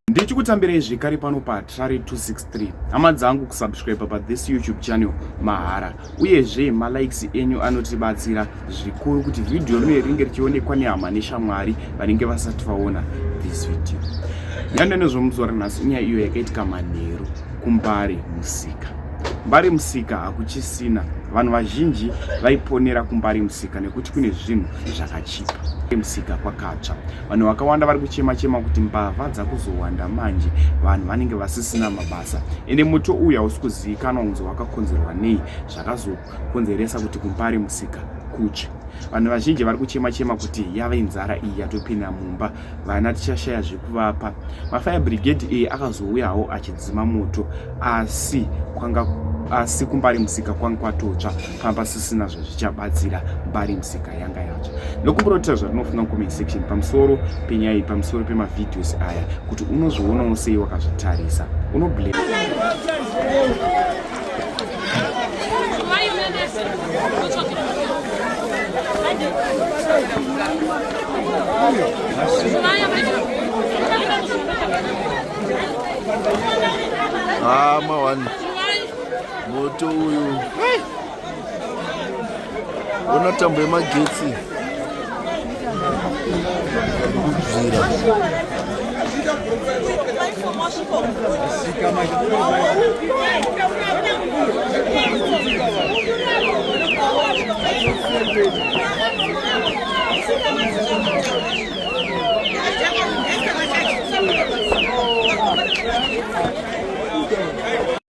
Ndichikutambirai zvekare pano paTrare 263. Hama dzangu kusubscribe this YouTube channel mahara. Uyezve malikes enyu anotibatsira zvikuru kuti video ringe richionekwa nehama neshamwari vanenge vasati vaona this video. Nyaya nezvomuzora nhasi inyaya iyo yakaitika manheru kumbare musika. Mbare musika hakuchisina. Vanhu vazhinji vaiponera kumbare musika nekuti kune zvinhu zvakachipa. Musika kwakatsva. Vanhu vakawanda vari kuchema kuti mbavha dzakuzowanda manje. Vanhu vanenge vasisina mabasa. Ende moto uyu hausi kuzivikanwa kunzi wakakonzerwa nei zvakazokonzeresa kuti kumbare musika kutsve. Vanhu vazhinji vari kuchema kuti yava inzara iyi yatopinda mumba, vana tichashaya zvekuvapa. Mafire brigade akazouyawo achidzima moto, asi kumbare musika kwanga kwatotsva pasisina zvichabatsira mbare musika yanga yatsva. Nokumborotera zvatinofuna comment section pamusoro penyaya iyi, pamusoro pemavideos aya, kuti unozvionawo sei wakazvitarisa. Unoblame mawani moto uyu una tambo yemagetsi kubvira